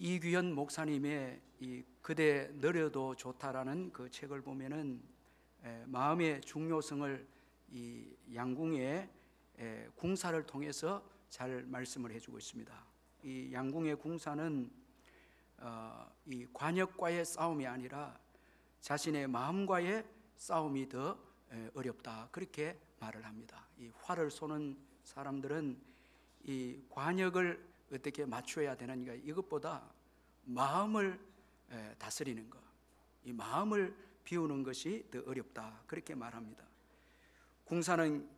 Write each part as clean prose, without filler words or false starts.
이규현 목사님의 이 그대 느려도 좋다라는 그 책을 보면은 마음의 중요성을 이 양궁의 궁사를 통해서 잘 말씀을 해주고 있습니다. 이 양궁의 궁사는 이 관역과의 싸움이 아니라 자신의 마음과의 싸움이 더 어렵다, 그렇게 말을 합니다. 이 활을 쏘는 사람들은 이 관역을 어떻게 맞춰야 되는가, 이것보다 마음을 다스리는 것, 이 마음을 비우는 것이 더 어렵다, 그렇게 말합니다. 궁사는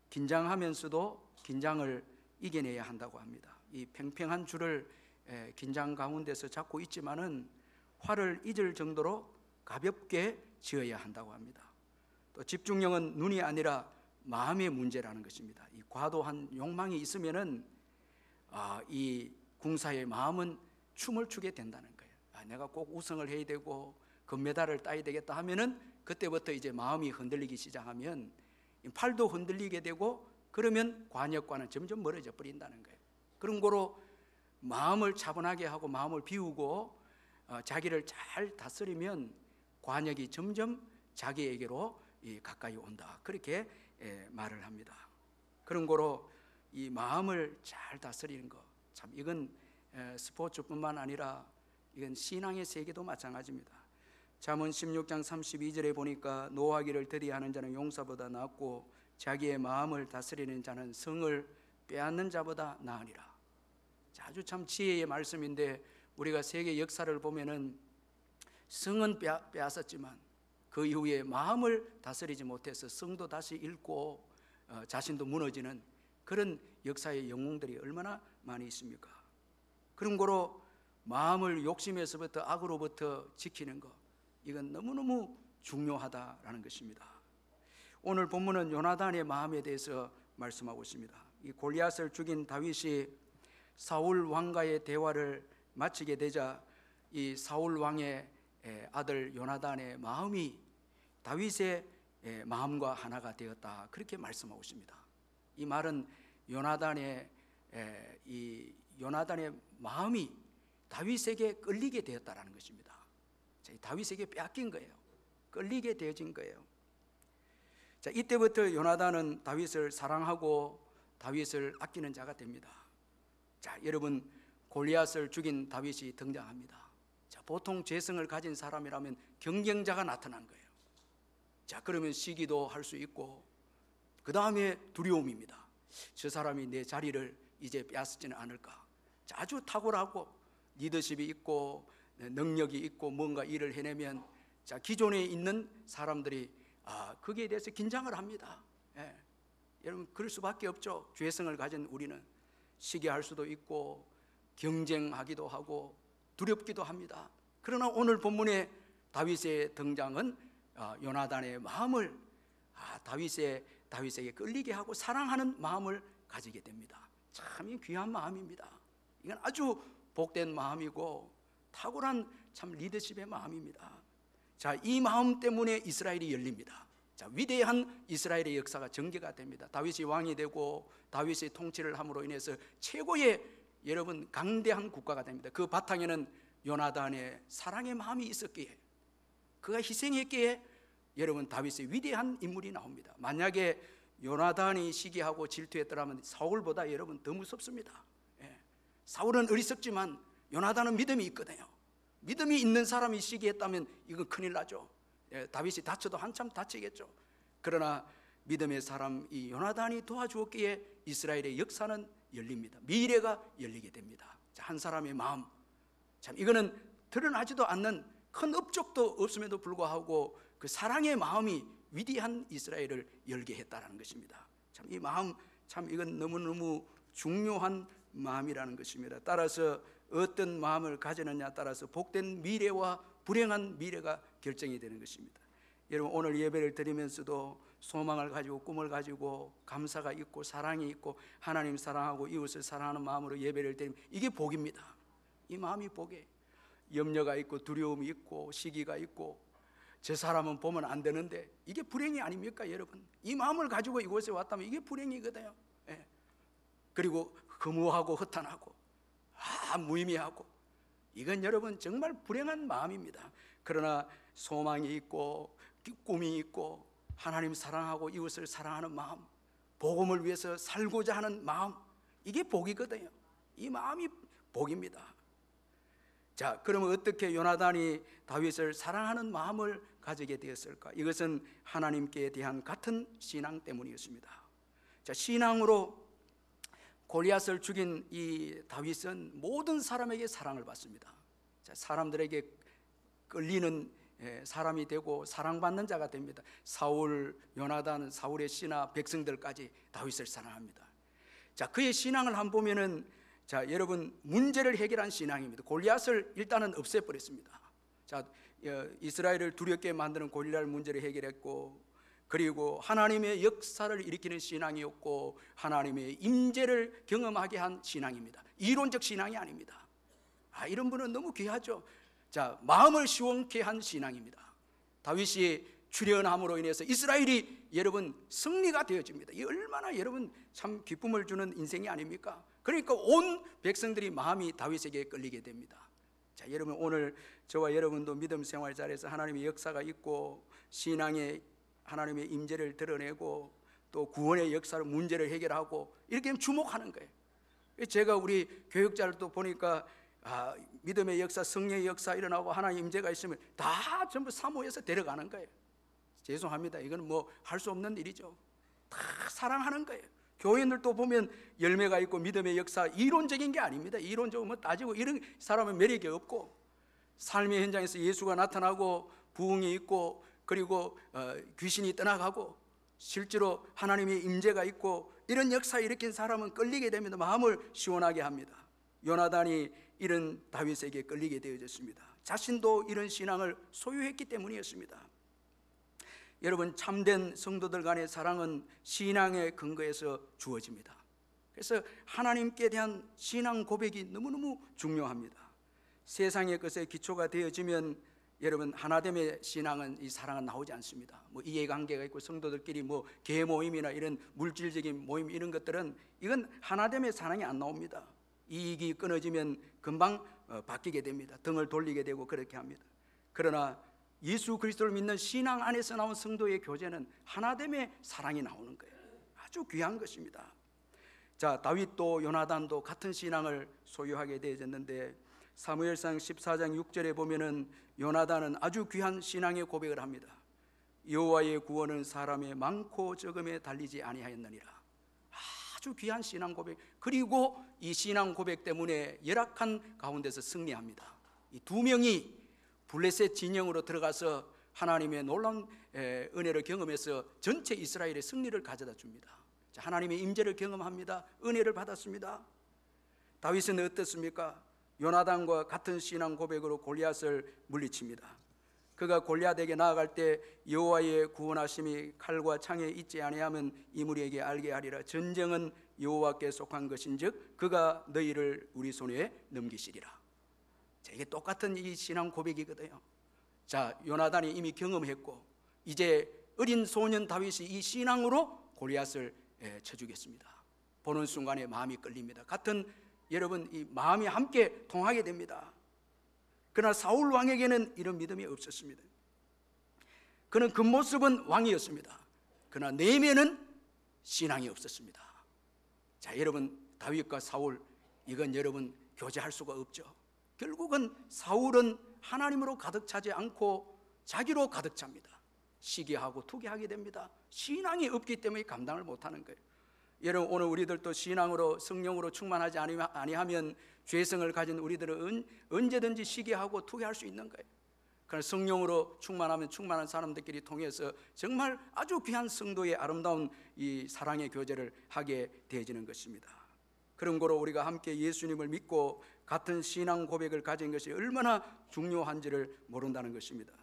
긴장하면서도 긴장을 이겨내야 한다고 합니다. 이 팽팽한 줄을 긴장 가운데서 잡고 있지만은 활을 잊을 정도로 가볍게 쥐어야 한다고 합니다. 또 집중력은 눈이 아니라 마음의 문제라는 것입니다. 이 과도한 욕망이 있으면은 이 궁사의 마음은 춤을 추게 된다는 거예요. 내가 꼭 우승을 해야 되고 금메달을 따야 되겠다 하면은 그때부터 이제 마음이 흔들리기 시작하면 팔도 흔들리게 되고, 그러면 관역과는 점점 멀어져 버린다는 거예요. 그런 거로 마음을 차분하게 하고 마음을 비우고 자기를 잘 다스리면 관역이 점점 자기에게로 가까이 온다, 그렇게 말을 합니다. 그런 거로 이 마음을 잘 다스리는 것, 참 이건 스포츠뿐만 아니라 이건 신앙의 세계도 마찬가지입니다. 잠언 16장 32절에 보니까 노하기를 더디하는 자는 용사보다 낫고 자기의 마음을 다스리는 자는 성을 빼앗는 자보다 나으니라. 아주 참 지혜의 말씀인데, 우리가 세계 역사를 보면은 성은 빼앗았지만 그 이후에 마음을 다스리지 못해서 성도 다시 잃고 자신도 무너지는 그런 역사의 영웅들이 얼마나 많이 있습니까? 그런 거로 마음을 욕심에서부터 악으로부터 지키는 것, 이건 너무너무 중요하다라는 것입니다. 오늘 본문은 요나단의 마음에 대해서 말씀하고 있습니다. 이 골리앗을 죽인 다윗이 사울 왕과의 대화를 마치게 되자 이 사울 왕의 아들 요나단의 마음이 다윗의 마음과 하나가 되었다, 그렇게 말씀하고 있습니다. 이 말은 요나단의 마음이 다윗에게 끌리게 되었다라는 것입니다. 다윗에게 빼앗긴 거예요. 끌리게 되어진 거예요. 자, 이때부터 요나단은 다윗을 사랑하고 다윗을 아끼는 자가 됩니다. 자, 여러분, 골리앗을 죽인 다윗이 등장합니다. 자, 보통 재성을 가진 사람이라면 경쟁자가 나타난 거예요. 자, 그러면 시기도 할 수 있고, 그 다음에 두려움입니다. 저 사람이 내 자리를 이제 빼앗지는 않을까. 자, 아주 탁월하고 리더십이 있고 능력이 있고 뭔가 일을 해내면, 자, 기존에 있는 사람들이 거기에 대해서 긴장을 합니다. 여러분, 그럴 수밖에 없죠. 죄성을 가진 우리는 시기할 수도 있고 경쟁하기도 하고 두렵기도 합니다. 그러나 오늘 본문의 다윗의 등장은 요나단의 마음을 다윗에게 끌리게 하고 사랑하는 마음을 가지게 됩니다. 참 귀한 마음입니다. 이건 아주 복된 마음이고 탁월한 참 리더십의 마음입니다. 자, 이 마음 때문에 이스라엘이 열립니다. 자, 위대한 이스라엘의 역사가 전개가 됩니다. 다윗이 왕이 되고 다윗이 통치를 함으로 인해서 최고의, 여러분, 강대한 국가가 됩니다. 그 바탕에는 요나단의 사랑의 마음이 있었기에, 그가 희생했기에 여러분 다윗의 위대한 인물이 나옵니다. 만약에 요나단이 시기하고 질투했더라면 사울보다 여러분 더 무섭습니다. 사울은 어리석지만 요나단은 믿음이 있거든요. 믿음이 있는 사람이 시기했다면 이건 큰일 나죠. 다윗이 다쳐도 한참 다치겠죠. 그러나 믿음의 사람 이 요나단이 도와주었기에 이스라엘의 역사는 열립니다. 미래가 열리게 됩니다. 한 사람의 마음, 참 이거는 드러나지도 않는 큰 업적도 없음에도 불구하고 그 사랑의 마음이 위대한 이스라엘을 열게 했다는 것입니다. 참 이 마음, 참 이건 너무너무 중요한 마음이라는 것입니다. 따라서 어떤 마음을 가지느냐 따라서 복된 미래와 불행한 미래가 결정이 되는 것입니다. 여러분, 오늘 예배를 드리면서도 소망을 가지고 꿈을 가지고 감사가 있고 사랑이 있고 하나님 사랑하고 이웃을 사랑하는 마음으로 예배를 드리면 이게 복입니다. 이 마음이 복이에요. 염려가 있고 두려움이 있고 시기가 있고 저 사람은 보면 안 되는데 이게 불행이 아닙니까, 여러분? 이 마음을 가지고 이곳에 왔다면 이게 불행이거든요. 그리고 허무하고 허탄하고 무의미하고 이건 여러분 정말 불행한 마음입니다. 그러나 소망이 있고 꿈이 있고 하나님 사랑하고 이웃을 사랑하는 마음, 복음을 위해서 살고자 하는 마음, 이게 복이거든요. 이 마음이 복입니다. 자, 그러면 어떻게 요나단이 다윗을 사랑하는 마음을 가지게 되었을까? 이것은 하나님께 대한 같은 신앙 때문이었습니다. 자, 신앙으로 골리앗을 죽인 이 다윗은 모든 사람에게 사랑을 받습니다. 자, 사람들에게 끌리는 사람이 되고 사랑받는 자가 됩니다. 사울, 요나단, 사울의 신하, 백성들까지 다윗을 사랑합니다. 자, 그의 신앙을 한번 보면은, 자, 여러분, 문제를 해결한 신앙입니다. 골리앗을 일단은 없애버렸습니다. 자, 이스라엘을 두렵게 만드는 골리앗 문제를 해결했고, 그리고 하나님의 역사를 일으키는 신앙이었고, 하나님의 임재를 경험하게 한 신앙입니다. 이론적 신앙이 아닙니다. 이런 분은 너무 귀하죠. 자, 마음을 시원케 한 신앙입니다. 다윗이 출현함으로 인해서 이스라엘이 여러분 승리가 되어집니다. 이 얼마나 여러분 참 기쁨을 주는 인생이 아닙니까? 그러니까 온 백성들이 마음이 다윗에게 끌리게 됩니다. 자, 여러분, 오늘 저와 여러분도 믿음 생활 잘해서 하나님의 역사가 있고 신앙의 하나님의 임재를 드러내고 또 구원의 역사로 문제를 해결하고 이렇게 주목하는 거예요. 제가 우리 교육자를 또 보니까 믿음의 역사, 성령의 역사 일어나고 하나님 임재가 있으면 다 전부 사모해서 데려가는 거예요. 죄송합니다. 이건 뭐 할 수 없는 일이죠. 다 사랑하는 거예요. 교인들도 보면 열매가 있고 믿음의 역사, 이론적인 게 아닙니다. 이론적으로 뭐 따지고 이런 사람은 매력이 없고, 삶의 현장에서 예수가 나타나고 부흥이 있고, 그리고 귀신이 떠나가고 실제로 하나님의 임재가 있고 이런 역사 일으킨 사람은 끌리게 됩니다. 마음을 시원하게 합니다. 요나단이 이런 다윗에게 끌리게 되어졌습니다. 자신도 이런 신앙을 소유했기 때문이었습니다. 여러분, 참된 성도들 간의 사랑은 신앙의 근거에서 주어집니다. 그래서 하나님께 대한 신앙 고백이 너무너무 중요합니다. 세상의 것에 기초가 되어지면 여러분, 하나됨의 신앙은, 이 사랑은 나오지 않습니다. 뭐 이해관계가 있고 성도들끼리 뭐 교회 모임이나 이런 물질적인 모임, 이런 것들은 이건 하나됨의 사랑이 안 나옵니다. 이익이 끊어지면 금방 바뀌게 됩니다. 등을 돌리게 되고 그렇게 합니다. 그러나 예수 그리스도를 믿는 신앙 안에서 나온 성도의 교제는 하나됨의 사랑이 나오는 거예요. 아주 귀한 것입니다. 자, 다윗도 요나단도 같은 신앙을 소유하게 되어졌는데, 사무엘상 14장 6절에 보면은 요나단은 아주 귀한 신앙의 고백을 합니다. 여호와의 구원은 사람의 많고 적음에 달리지 아니하였느니라. 아주 귀한 신앙 고백. 그리고 이 신앙 고백 때문에 열악한 가운데서 승리합니다. 이 두 명이 블레셋 진영으로 들어가서 하나님의 놀라운 은혜를 경험해서 전체 이스라엘의 승리를 가져다 줍니다. 자, 하나님의 임재를 경험합니다. 은혜를 받았습니다. 다윗은 어떻습니까? 요나단과 같은 신앙 고백으로 골리앗을 물리칩니다. 그가 골리앗에게 나아갈 때 여호와의 구원하심이 칼과 창에 있지 아니하면 이 무리에게 알게 하리라. 전쟁은 여호와께 속한 것인즉 그가 너희를 우리 손에 넘기시리라. 자, 이게 똑같은 이 신앙 고백이거든요. 자, 요나단이 이미 경험했고 이제 어린 소년 다윗이 이 신앙으로 골리앗을 쳐주겠습니다. 보는 순간에 마음이 끌립니다. 같은 여러분, 이 마음이 함께 통하게 됩니다. 그러나 사울 왕에게는 이런 믿음이 없었습니다. 그는 겉모습은 왕이었습니다. 그러나 내면은 신앙이 없었습니다. 자, 여러분, 다윗과 사울, 이건 여러분 교제할 수가 없죠. 결국은 사울은 하나님으로 가득 차지 않고 자기로 가득 찹니다. 시기하고 투기하게 됩니다. 신앙이 없기 때문에 감당을 못하는 거예요. 여러분, 오늘 우리들도 신앙으로 성령으로 충만하지 아니하면 죄성을 가진 우리들은 언제든지 시기하고 투기할 수 있는 거예요. 그러나 성령으로 충만하면 충만한 사람들끼리 통해서 정말 아주 귀한 성도의 아름다운 이 사랑의 교제를 하게 되어지는 것입니다. 그런 거로 우리가 함께 예수님을 믿고 같은 신앙 고백을 가진 것이 얼마나 중요한지를 모른다는 것입니다.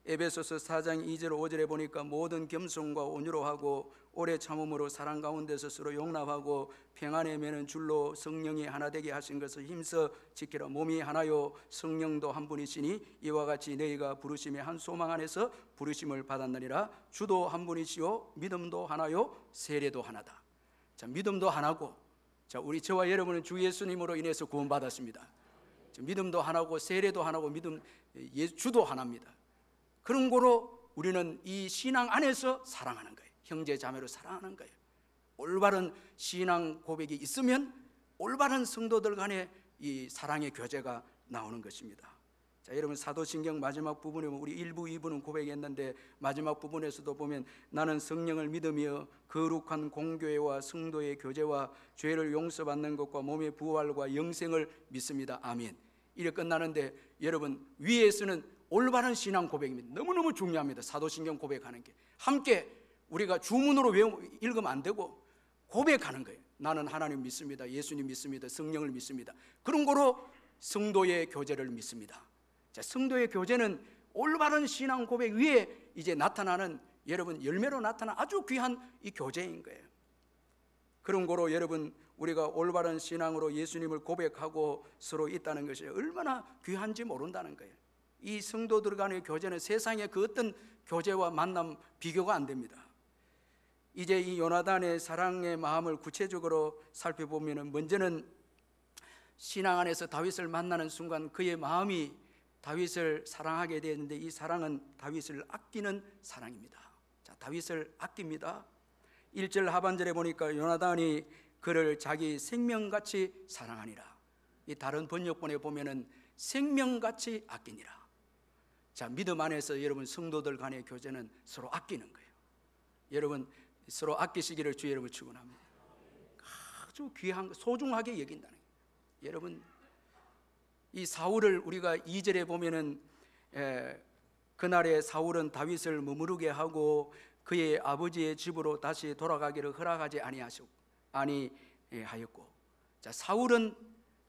에베소서 4장 2절 5절에 보니까 모든 겸손과 온유로 하고 오래 참음으로 사랑 가운데서 서로 용납하고 평안에 매는 줄로 성령이 하나 되게 하신 것을 힘써 지키라. 몸이 하나요 성령도 한 분이시니 이와 같이 너희가 부르심의 한 소망 안에서 부르심을 받았느니라. 주도 한 분이시요 믿음도 하나요 세례도 하나다. 자, 믿음도 하나고, 자, 우리 저와 여러분은 주 예수님으로 인해서 구원받았습니다. 믿음도 하나고 세례도 하나고 주도 하나입니다. 그런 거로 우리는 이 신앙 안에서 사랑하는 거예요. 형제 자매로 사랑하는 거예요. 올바른 신앙 고백이 있으면 올바른 성도들 간의 이 사랑의 교제가 나오는 것입니다. 자, 여러분 사도신경 마지막 부분에 우리 1부, 2부는 고백했는데 마지막 부분에서도 보면 나는 성령을 믿으며 거룩한 공교회와 성도의 교제와 죄를 용서받는 것과 몸의 부활과 영생을 믿습니다. 아멘. 이렇게 끝나는데 여러분 위에서는 올바른 신앙 고백입니다. 너무너무 중요합니다. 사도신경 고백하는 게 함께 우리가 주문으로 읽으면 안 되고 고백하는 거예요. 나는 하나님 믿습니다. 예수님 믿습니다. 성령을 믿습니다. 그런 거로 성도의 교제를 믿습니다. 자, 성도의 교제는 올바른 신앙 고백 위에 이제 나타나는 여러분 열매로 나타나는 아주 귀한 이 교제인 거예요. 그런 거로 여러분 우리가 올바른 신앙으로 예수님을 고백하고 서로 있다는 것이 얼마나 귀한지 모른다는 거예요. 이 성도들 간의 교제는 세상의 그 어떤 교제와 만남 비교가 안 됩니다. 이제 이 요나단의 사랑의 마음을 구체적으로 살펴보면 먼저는 신앙 안에서 다윗을 만나는 순간 그의 마음이 다윗을 사랑하게 되었는데 이 사랑은 다윗을 아끼는 사랑입니다. 자, 다윗을 아낍니다. 1절 하반절에 보니까 요나단이 그를 자기 생명같이 사랑하니라. 이 다른 번역본에 보면은 생명같이 아끼니라. 자, 믿음 안에서 여러분 성도들 간의 교제는 서로 아끼는 거예요. 여러분 서로 아끼시기를 주 여러분 축원합니다. 아주 귀한 소중하게 여긴다는 거예요. 여러분 이 사울을 우리가 2절에 보면은 그날에 사울은 다윗을 머무르게 하고 그의 아버지의 집으로 다시 돌아가기를 허락하지 아니하였고, 자, 사울은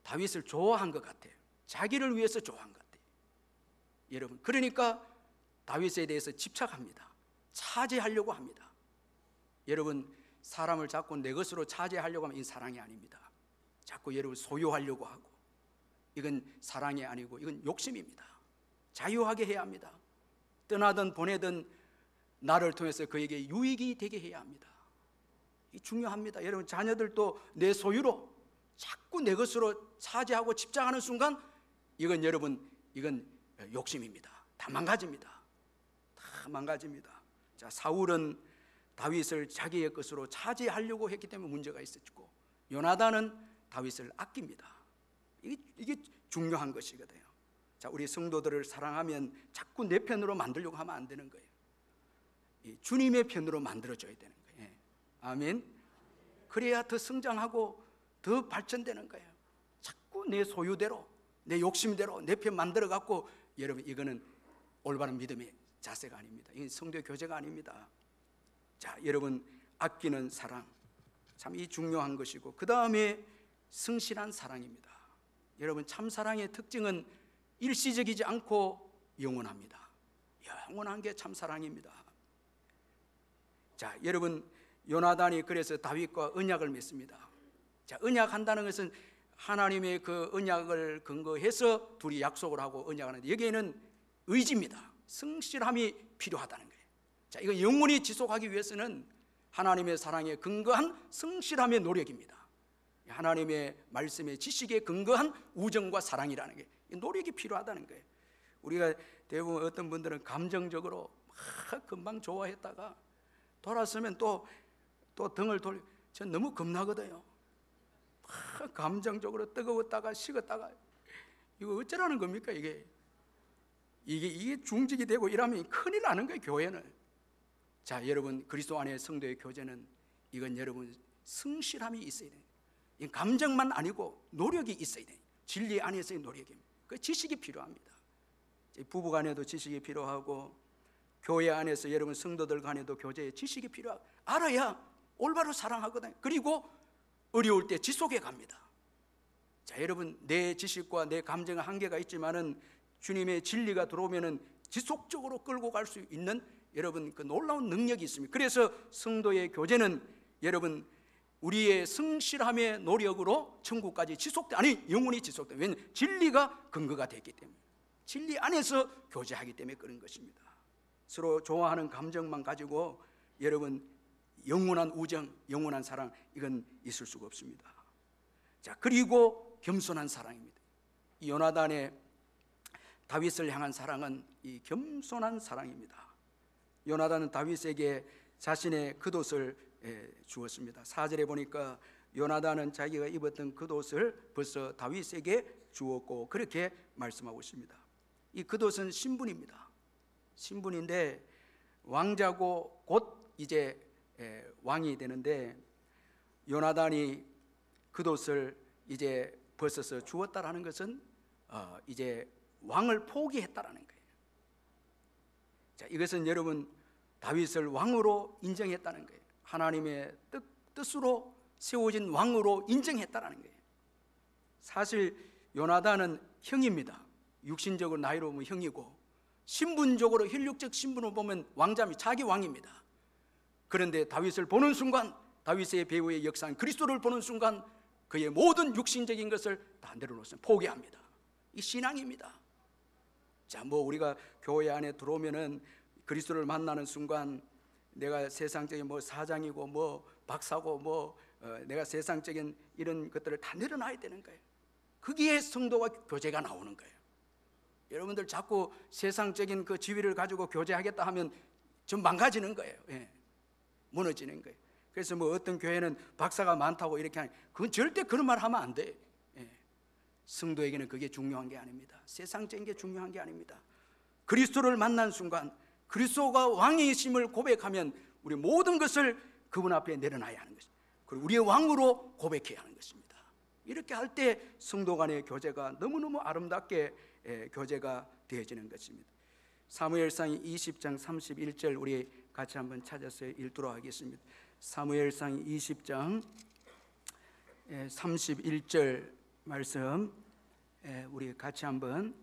다윗을 좋아한 것 같아요. 자기를 위해서 좋아한 것 같아요. 여러분 그러니까 다윗에 대해서 집착합니다. 차지하려고 합니다. 여러분 사람을 자꾸 내 것으로 차지하려고 하면 이 사랑이 아닙니다. 자꾸 여러분 소유하려고 하고 이건 사랑이 아니고 이건 욕심입니다. 자유하게 해야 합니다. 떠나든 보내든 나를 통해서 그에게 유익이 되게 해야 합니다. 이 중요합니다. 여러분 자녀들도 내 소유로 자꾸 내 것으로 차지하고 집착하는 순간 이건 여러분 이건 욕심입니다. 다 망가집니다. 다 망가집니다. 자, 사울은 다윗을 자기의 것으로 차지하려고 했기 때문에 문제가 있었고 요나단은 다윗을 아낍니다. 이게 중요한 것이거든요. 자, 우리 성도들을 사랑하면 자꾸 내 편으로 만들려고 하면 안 되는 거예요. 주님의 편으로 만들어줘야 되는 거예요. 아멘. 그래야 더 성장하고 더 발전되는 거예요. 자꾸 내 소유대로 내 욕심대로 내 편 만들어 갖고 여러분 이거는 올바른 믿음의 자세가 아닙니다. 이건 성도의 교제가 아닙니다. 자, 여러분 아끼는 사랑 참 이 중요한 것이고 그 다음에 성실한 사랑입니다. 여러분 참 사랑의 특징은 일시적이지 않고 영원합니다. 영원한 게 참 사랑입니다. 자, 여러분 요나단이 그래서 다윗과 언약을 맺습니다. 자, 언약한다는 것은 하나님의 그 언약을 근거해서 둘이 약속을 하고 언약을 하는데 여기에는 의지입니다. 성실함이 필요하다는 거예요. 자, 이거 영원히 지속하기 위해서는 하나님의 사랑에 근거한 성실함의 노력입니다. 하나님의 말씀의 지식에 근거한 우정과 사랑이라는 게 노력이 필요하다는 거예요. 우리가 대부분 어떤 분들은 감정적으로 막 금방 좋아했다가 돌아서면 또 등을 돌려. 전 너무 겁나거든요. 막 감정적으로 뜨거웠다가 식었다가 이거 어쩌라는 겁니까? 이게 중직이 되고 이러면 큰일 나는 거예요, 교회는. 자, 여러분 그리스도 안의 성도의 교제는 이건 여러분 성실함이 있어야 돼요. 감정만 아니고 노력이 있어야 돼요. 진리 안에서의 노력입니다. 그 지식이 필요합니다. 부부 간에도 지식이 필요하고 교회 안에서 여러분 성도들 간에도 교제의 지식이 필요하고 알아야 올바로 사랑하거든요. 그리고 어려울 때 지속해 갑니다. 자, 여러분 내 지식과 내 감정의 한계가 있지만은 주님의 진리가 들어오면은 지속적으로 끌고 갈 수 있는 여러분 그 놀라운 능력이 있습니다. 그래서 성도의 교제는 여러분 우리의 성실함의 노력으로 천국까지 영원히 지속돼. 왜냐하면 진리가 근거가 됐기 때문에 진리 안에서 교제하기 때문에 그런 것입니다. 서로 좋아하는 감정만 가지고 여러분 영원한 우정, 영원한 사랑 이건 있을 수가 없습니다. 자, 그리고 겸손한 사랑입니다. 이 요나단의 다윗을 향한 사랑은 이 겸손한 사랑입니다. 요나단은 다윗에게 자신의 겉옷을 주었습니다. 4절에 보니까 요나단은 자기가 입었던 겉옷을 벌써 다윗에게 주었고 그렇게 말씀하고 있습니다. 이 겉옷은 신분입니다. 신분인데 왕자고 곧 이제 왕이 되는데 요나단이 겉옷을 이제 벗어서 주었다라는 것은 이제 왕을 포기했다라는 거예요. 자, 이것은 여러분 다윗을 왕으로 인정했다는 거예요. 하나님의 뜻으로 세워진 왕으로 인정했다라는 거예요. 사실 요나단은 형입니다. 육신적으로 나이로 보면 형이고 신분적으로 혈육적 신분으로 보면 왕자입니다. 자기 왕입니다. 그런데 다윗을 보는 순간, 다윗의 배후의 역사인 그리스도를 보는 순간 그의 모든 육신적인 것을 다 내려놓습니다. 포기합니다. 이 신앙입니다. 자, 우리가 교회 안에 들어오면은 그리스도를 만나는 순간 내가 세상적인 사장이고 박사고 내가 세상적인 이런 것들을 다 내려놔야 되는 거예요. 거기에 성도와 교제가 나오는 거예요. 여러분들 자꾸 세상적인 그 지위를 가지고 교제하겠다 하면 좀 망가지는 거예요. 무너지는 거예요. 그래서 어떤 교회는 박사가 많다고 이렇게 하니 그건 절대 그런 말 하면 안 돼. 성도에게는 그게 중요한 게 아닙니다. 세상적인 게 중요한 게 아닙니다. 그리스도를 만난 순간 그리스도가 왕이심을 고백하면 우리 모든 것을 그분 앞에 내려놔야 하는 것입니다. 그리고 우리의 왕으로 고백해야 하는 것입니다. 이렇게 할 때 성도 간의 교제가 너무너무 아름답게 교제가 되어지는 것입니다. 사무엘상 20장 31절 우리 같이 한번 찾아서 읽도록 하겠습니다. 사무엘상 20장 31절 말씀 우리 같이 한번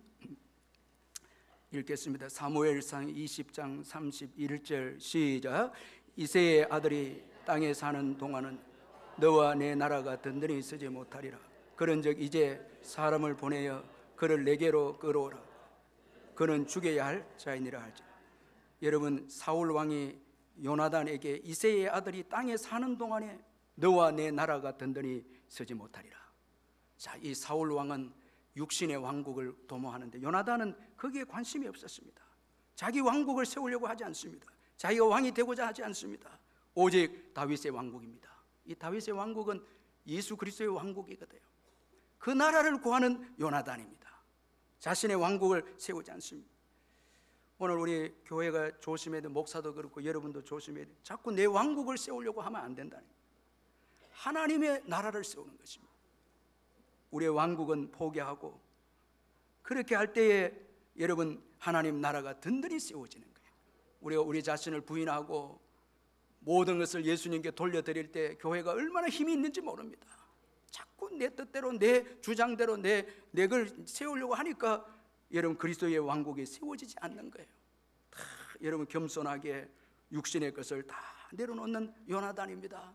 읽겠습니다. 사무엘상 20장 31절 시작. 이새의 아들이 땅에 사는 동안은 너와 내 나라가 든든히 서지 못하리라. 그런즉 이제 사람을 보내어 그를 내게로 끌어오라. 그는 죽여야 할 자이니라 하지. 여러분 사울 왕이 요나단에게 이새의 아들이 땅에 사는 동안에 너와 내 나라가 든든히 서지 못하리라. 자, 이 사울 왕은 육신의 왕국을 도모하는데 요나단은 거기에 관심이 없었습니다. 자기 왕국을 세우려고 하지 않습니다. 자기가 왕이 되고자 하지 않습니다. 오직 다윗의 왕국입니다. 이 다윗의 왕국은 예수 그리스도의 왕국이거든요. 그 나라를 구하는 요나단입니다. 자신의 왕국을 세우지 않습니다. 오늘 우리 교회가 조심해야 돼. 목사도 그렇고 여러분도 조심해야 돼. 자꾸 내 왕국을 세우려고 하면 안 된다는 거예요. 하나님의 나라를 세우는 것입니다. 우리의 왕국은 포기하고 그렇게 할 때에 여러분 하나님 나라가 든든히 세워지는 거예요. 우리가 우리 자신을 부인하고 모든 것을 예수님께 돌려드릴 때 교회가 얼마나 힘이 있는지 모릅니다. 자꾸 내 뜻대로 내 주장대로 내 걸 세우려고 하니까 여러분 그리스도의 왕국이 세워지지 않는 거예요. 다 여러분 겸손하게 육신의 것을 다 내려놓는 요나단입니다.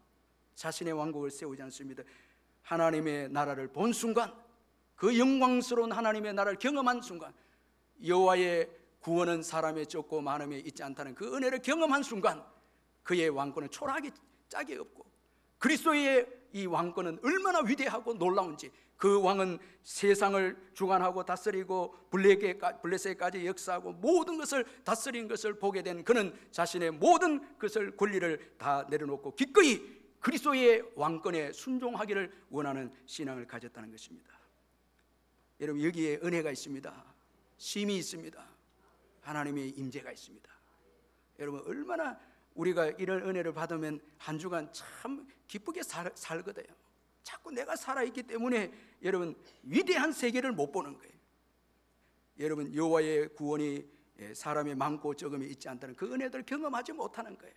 자신의 왕국을 세우지 않습니다. 하나님의 나라를 본 순간, 그 영광스러운 하나님의 나라를 경험한 순간, 여호와의 구원은 사람의 적고 많음에 있지 않다는 그 은혜를 경험한 순간 그의 왕권은 초라하기 짝이 없고 그리스도의 이 왕권은 얼마나 위대하고 놀라운지, 그 왕은 세상을 주관하고 다스리고 블레셋까지 역사하고 모든 것을 다스린 것을 보게 된 그는 자신의 모든 것을 권리를 다 내려놓고 기꺼이 그리스도의 왕권에 순종하기를 원하는 신앙을 가졌다는 것입니다. 여러분 여기에 은혜가 있습니다. 쉼이 있습니다. 하나님의 임재가 있습니다. 여러분 얼마나 우리가 이런 은혜를 받으면 한 주간 참 기쁘게 살거든요. 자꾸 내가 살아있기 때문에 여러분 위대한 세계를 못 보는 거예요. 여러분 여호와의 구원이 사람의 많고 적음이 있지 않다는 그 은혜들을 경험하지 못하는 거예요.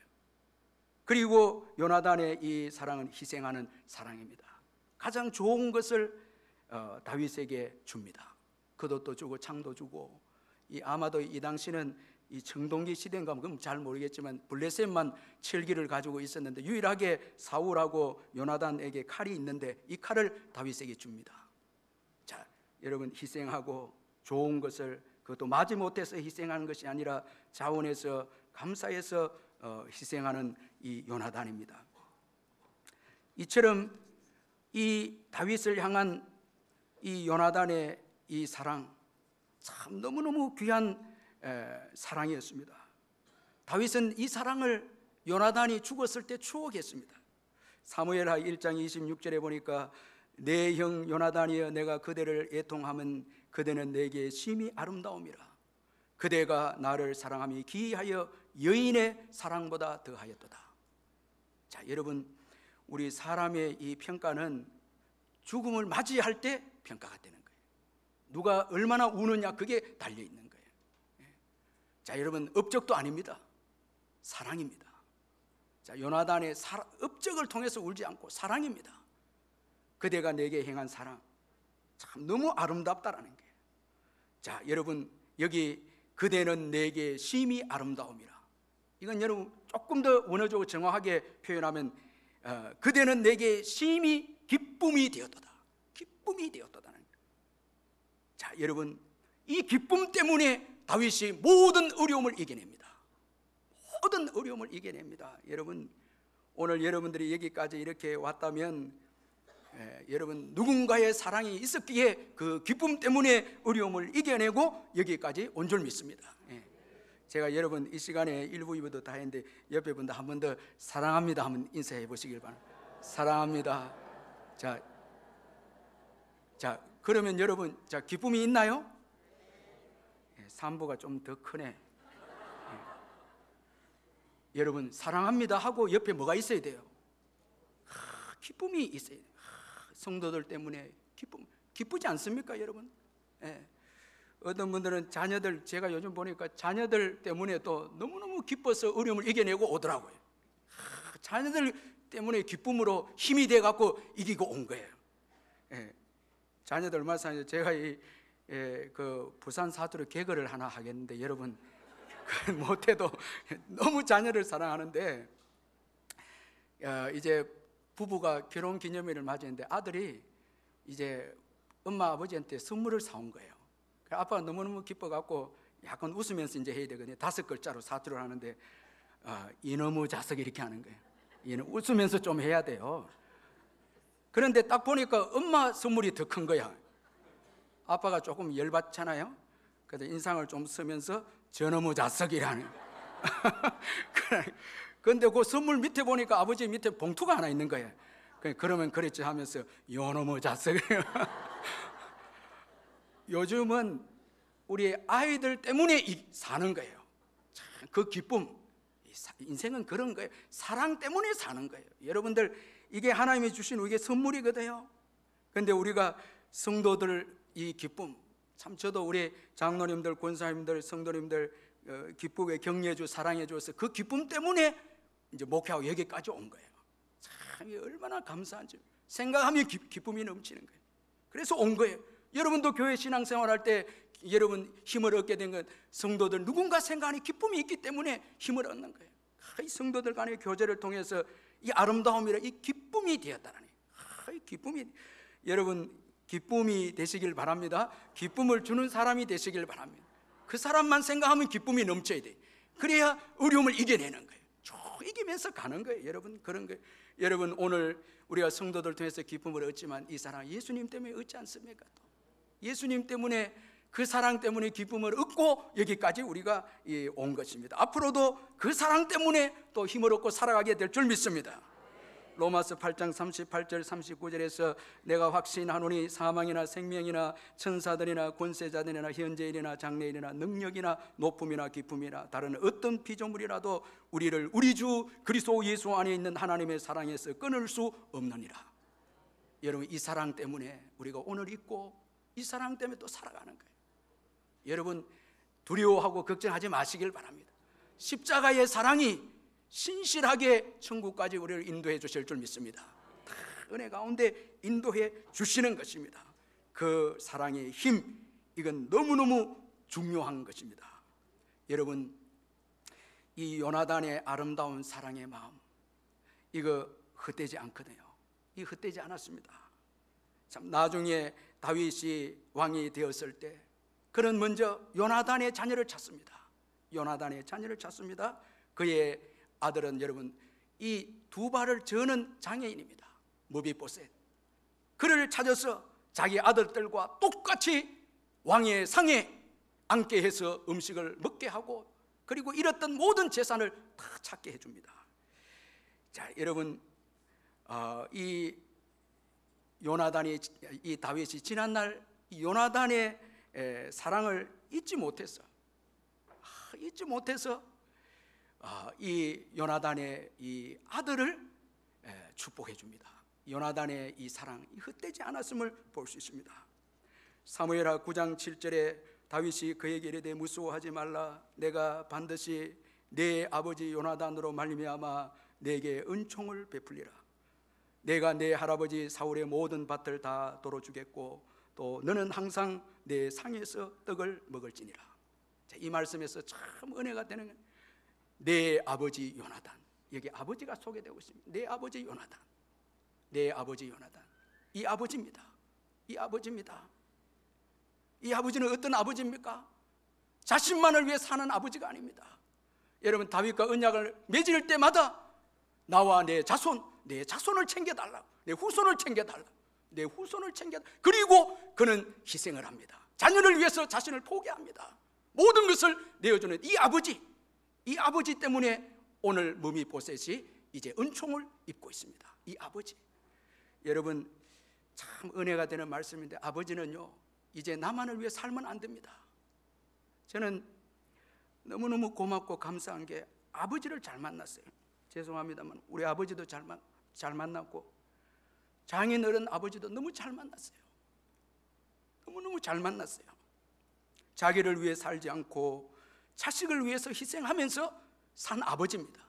그리고 요나단의 이 사랑은 희생하는 사랑입니다. 가장 좋은 것을 다윗에게 줍니다. 겉옷도 주고 창도 주고, 아마도 이 당시는 이 청동기 시대인가 그건 잘 모르겠지만 블레셋만 칠기를 가지고 있었는데 유일하게 사울하고 요나단에게 칼이 있는데 이 칼을 다윗에게 줍니다. 자, 여러분 희생하고 좋은 것을, 그것도 마지못해서 희생하는 것이 아니라 자원해서 감사해서 희생하는 이 요나단입니다. 이처럼 이 다윗을 향한 이 요나단의 이 사랑 참 너무너무 귀한 사랑이었습니다. 다윗은 이 사랑을 요나단이 죽었을 때 추억했습니다. 사무엘하 1장 26절에 보니까 내 형 요나단이여 내가 그대를 애통함은 그대는 내게 심히 아름다움이라. 그대가 나를 사랑함이 기이하여 여인의 사랑보다 더하였도다. 자, 여러분, 우리 사람의 이 평가는 죽음을 맞이할 때 평가가 되는 거예요. 누가 얼마나 우느냐 그게 달려 있는 거예요. 자, 여러분, 업적도 아닙니다. 사랑입니다. 자, 요나단의 업적을 통해서 울지 않고 사랑입니다. 그대가 내게 행한 사랑 참 너무 아름답다라는 거예요. 자, 여러분, 여기 그대는 내게 심히 아름다움이라. 이건 여러분 조금 더 원어적으로 정확하게 표현하면 그대는 내게 심히 기쁨이 되었도다. 기쁨이 되었도다는 거예요. 자, 여러분, 이 기쁨 때문에 다윗이 모든 어려움을 이겨냅니다. 모든 어려움을 이겨냅니다. 여러분, 오늘 여러분들이 여기까지 이렇게 왔다면 여러분 누군가의 사랑이 있었기에 그 기쁨 때문에 어려움을 이겨내고 여기까지 온 줄 믿습니다. 제가 여러분 이 시간에 1부 2부도 다 했는데 옆에 분들 한 번 더 사랑합니다 한번 인사해 보시길 바랍니다. 사랑합니다. 자 그러면 여러분, 자, 기쁨이 있나요? 3부가 좀 더 크네. 여러분, 사랑합니다 하고 옆에 뭐가 있어야 돼요? 기쁨이 있어야 돼요. 성도들 때문에 기쁘지 않습니까, 여러분? 어떤 분들은 자녀들, 제가 요즘 보니까 자녀들 때문에 또 너무너무 기뻐서 어려움을 이겨내고 오더라고요. 자녀들 때문에 기쁨으로 힘이 돼 갖고 이기고 온 거예요. 자녀들 말씀, 제가 그 부산 사투리 개그를 하나 하겠는데 여러분 못해도 너무 자녀를 사랑하는데 이제 부부가 결혼 기념일을 맞이했는데 아들이 이제 엄마 아버지한테 선물을 사온 거예요. 아빠가 너무너무 기뻐갖고 약간 웃으면서 이제 해야 되거든요. 5글자로 사투를 하는데 이놈의 자석 이렇게 하는 거예요. 얘는 웃으면서 좀 해야 돼요. 그런데 딱 보니까 엄마 선물이 더 큰 거야. 아빠가 조금 열받잖아요. 그래서 인상을 좀 쓰면서 저놈의 자석이라는 그런데 그 선물 밑에 보니까 아버지 밑에 봉투가 하나 있는 거예요. 그러면 그랬지 하면서 요놈의 자석이에요. 요즘은 우리 아이들 때문에 사는 거예요. 그 기쁨, 인생은 그런 거예요. 사랑 때문에 사는 거예요. 여러분들, 이게 하나님이 주신 우리에게 선물이거든요. 그런데 우리가 성도들 이 기쁨, 참 저도 우리 장로님들, 권사님들, 성도님들 기쁘게 격려해 주, 사랑해 줘서 그 기쁨 때문에 이제 목회하고 여기까지 온 거예요. 참 얼마나 감사한지 생각하면 기쁨이 넘치는 거예요. 그래서 온 거예요. 여러분도 교회 신앙생활 할 때 여러분 힘을 얻게 된 건 성도들 누군가 생각하는 기쁨이 있기 때문에 힘을 얻는 거예요. 이 성도들 간의 교제를 통해서 이 아름다움이라 이 기쁨이 되었다라니. 이 기쁨이, 여러분 기쁨이 되시길 바랍니다. 기쁨을 주는 사람이 되시길 바랍니다. 그 사람만 생각하면 기쁨이 넘쳐야 돼. 그래야 어려움을 이겨내는 거예요. 쭉 이기면서 가는 거예요. 여러분, 그런 거예요. 여러분, 오늘 우리가 성도들 통해서 기쁨을 얻지만 이 사랑 예수님 때문에 얻지 않습니까? 또 예수님 때문에, 그 사랑 때문에 기쁨을 얻고 여기까지 우리가 온 것입니다. 앞으로도 그 사랑 때문에 또 힘을 얻고 살아가게 될 줄 믿습니다. 로마서 8장 38절 39절에서 내가 확신하노니 사망이나 생명이나 천사들이나 권세자들이나 현재일이나 장래일이나 능력이나 높음이나 기쁨이나 다른 어떤 피조물이라도 우리를 우리 주 그리스도 예수 안에 있는 하나님의 사랑에서 끊을 수 없느니라. 여러분, 이 사랑 때문에 우리가 오늘 있고 이 사랑 때문에 또 살아가는 거예요. 여러분, 두려워하고 걱정하지 마시길 바랍니다. 십자가의 사랑이 신실하게 천국까지 우리를 인도해 주실 줄 믿습니다. 다 은혜 가운데 인도해 주시는 것입니다. 그 사랑의 힘, 이건 너무너무 중요한 것입니다. 여러분, 이 요나단의 아름다운 사랑의 마음, 이거 헛되지 않거든요. 이 헛되지 않았습니다. 참 나중에 다윗이 왕이 되었을 때 그는 먼저 요나단의 자녀를 찾습니다. 요나단의 자녀를 찾습니다. 그의 아들은 여러분 이 두 발을 저는 장애인입니다. 무비보셋. 그를 찾아서 자기 아들들과 똑같이 왕의 상에 앉게 해서 음식을 먹게 하고, 그리고 잃었던 모든 재산을 다 찾게 해줍니다. 자, 여러분, 이 요나단이, 이 다윗이 지난날 이 요나단의 사랑을 잊지 못해서 이 요나단의 이 아들을 축복해 줍니다. 요나단의 이 사랑이 헛되지 않았음을 볼 수 있습니다. 사무엘하 9장 7절에 다윗이 그에게 이르되 무수하지 말라. 내가 반드시 내 아버지 요나단으로 말미암아 내게 은총을 베풀리라. 내가 내 할아버지 사울의 모든 밭을 다 도로 주겠고 또 너는 항상 내 상에서 떡을 먹을지니라. 자, 이 말씀에서 참 은혜가 되는 내 아버지 요나단, 여기 아버지가 소개되고 있습니다. 내 아버지 요나단, 내 아버지 요나단, 이 아버지입니다. 이 아버지입니다. 이 아버지는 어떤 아버지입니까? 자신만을 위해 사는 아버지가 아닙니다. 여러분, 다윗과 언약을 맺을 때마다 나와 내 자손을 챙겨달라, 내 후손을 챙겨달라, 내 후손을 챙겨달라. 그리고 그는 희생을 합니다. 자녀를 위해서 자신을 포기합니다. 모든 것을 내어주는 이 아버지 때문에 오늘 무비보셋이 이제 은총을 입고 있습니다. 이 아버지, 여러분, 참 은혜가 되는 말씀인데, 아버지는요 이제 나만을 위해 살면 안 됩니다. 저는 너무너무 고맙고 감사한 게 아버지를 잘 만났어요. 죄송합니다만 우리 아버지도 잘 만났고, 장인어른 아버지도 너무 잘 만났어요. 너무너무 잘 만났어요. 자기를 위해 살지 않고 자식을 위해서 희생하면서 산 아버지입니다.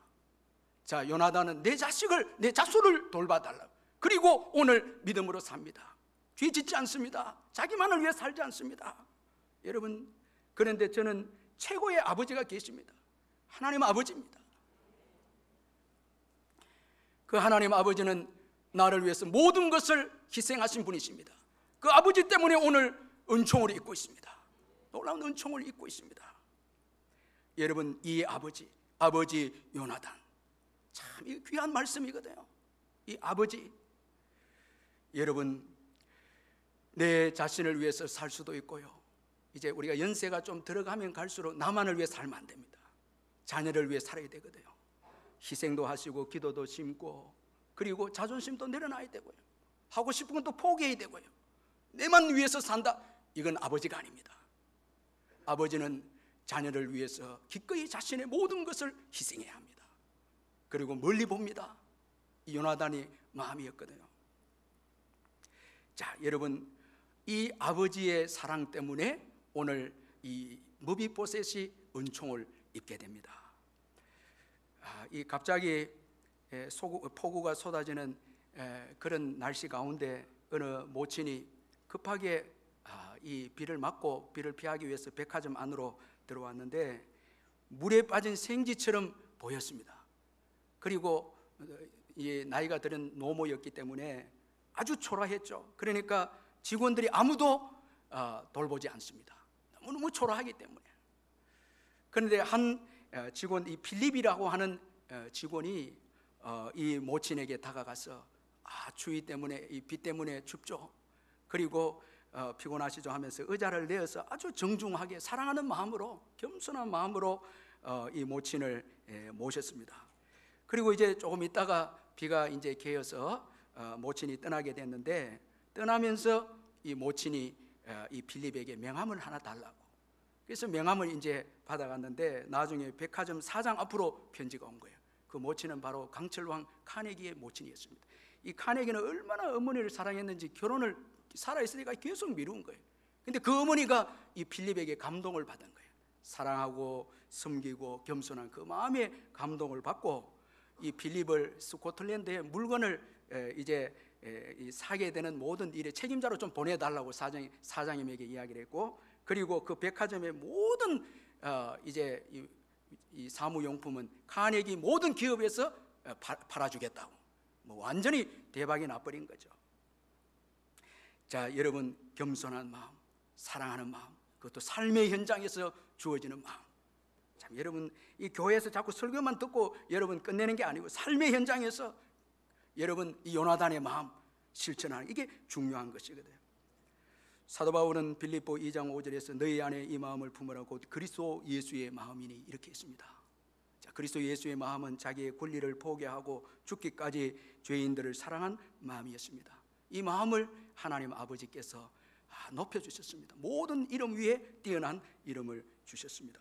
자, 요나단은 내 자손을 돌봐달라. 그리고 오늘 믿음으로 삽니다. 죄 짓지 않습니다. 자기만을 위해 살지 않습니다. 여러분, 그런데 저는 최고의 아버지가 계십니다. 하나님 아버지입니다. 그 하나님 아버지는 나를 위해서 모든 것을 희생하신 분이십니다. 그 아버지 때문에 오늘 은총을 입고 있습니다. 놀라운 은총을 입고 있습니다. 여러분, 이 아버지 요나단, 참 귀한 말씀이거든요. 이 아버지, 여러분, 내 자신을 위해서 살 수도 있고요, 이제 우리가 연세가 좀 들어가면 갈수록 나만을 위해 살면 안 됩니다. 자녀를 위해 살아야 되거든요. 희생도 하시고 기도도 심고, 그리고 자존심도 내려놔야 되고요, 하고 싶은 건 또 포기해야 되고요. 내만 위해서 산다, 이건 아버지가 아닙니다. 아버지는 자녀를 위해서 기꺼이 자신의 모든 것을 희생해야 합니다. 그리고 멀리 봅니다. 이 요나단이 마음이었거든요. 자, 여러분, 이 아버지의 사랑 때문에 오늘 이 무비보셋이 은총을 입게 됩니다. 이 갑자기 폭우가 쏟아지는 그런 날씨 가운데 어느 모친이 급하게 이 비를 맞고 비를 피하기 위해서 백화점 안으로 들어왔는데 물에 빠진 생쥐처럼 보였습니다. 그리고 나이가 들은 노모였기 때문에 아주 초라했죠. 그러니까 직원들이 아무도 돌보지 않습니다. 너무너무 초라하기 때문에. 그런데 한 직원, 이 필립이라고 하는 직원이 이 모친에게 다가가서 추위 때문에, 이 비 때문에 춥죠, 그리고 피곤하시죠 하면서 의자를 내어서 아주 정중하게 사랑하는 마음으로, 겸손한 마음으로 이 모친을 모셨습니다. 그리고 이제 조금 있다가 비가 이제 개어서 모친이 떠나게 됐는데, 떠나면서 이 모친이 이 필립에게 명함을 하나 달라고, 그래서 명함을 이제 받아갔는데 나중에 백화점 사장 앞으로 편지가 온 거예요. 그 모친은 바로 강철왕 카네기의 모친이었습니다. 이 카네기는 얼마나 어머니를 사랑했는지 결혼을 살아있으니까 계속 미룬 거예요. 근데 그 어머니가 이 필립에게 감동을 받은 거예요. 사랑하고 섬기고 겸손한 그 마음에 감동을 받고, 이 필립을 스코틀랜드에 물건을 이제 사게 되는 모든 일의 책임자로 좀 보내달라고 사장님에게 이야기를 했고, 그리고 그 백화점의 모든 이제 이 사무용품은 카네기 모든 기업에서 팔아주겠다고, 뭐 완전히 대박이 나버린 거죠. 자, 여러분, 겸손한 마음, 사랑하는 마음, 그것도 삶의 현장에서 주어지는 마음. 참, 여러분, 이 교회에서 자꾸 설교만 듣고 여러분 끝내는 게 아니고 삶의 현장에서 여러분 이 요나단의 마음 실천하는, 이게 중요한 것이거든요. 사도 바울은 빌립보 2장 5절에서 너희 안에 이 마음을 품으라 곧 그리스도 예수의 마음이니 이렇게 했습니다. 자, 그리스도 예수의 마음은 자기의 권리를 포기하고 죽기까지 죄인들을 사랑한 마음이었습니다. 이 마음을 하나님 아버지께서 높여주셨습니다. 모든 이름 위에 뛰어난 이름을 주셨습니다.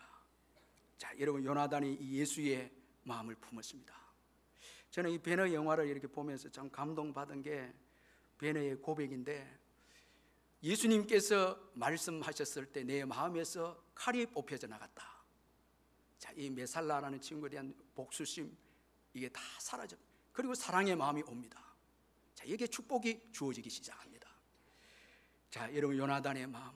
자, 여러분, 요나단이 이 예수의 마음을 품었습니다. 저는 이 베너 영화를 이렇게 보면서 참 감동받은 게 베너의 고백인데, 예수님께서 말씀하셨을 때 내 마음에서 칼이 뽑혀져 나갔다. 자, 이 메살라라는 친구에 대한 복수심, 이게 다 사라져. 그리고 사랑의 마음이 옵니다. 자, 여기에 축복이 주어지기 시작합니다. 자, 여러분, 요나단의 마음,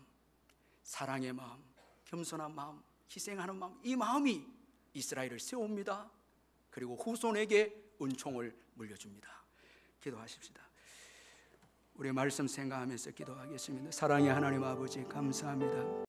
사랑의 마음, 겸손한 마음, 희생하는 마음, 이 마음이 이스라엘을 세웁니다. 그리고 후손에게 은총을 물려줍니다. 기도하십시다. 우리 말씀 생각하면서 기도하겠습니다. 사랑의 하나님 아버지, 감사합니다.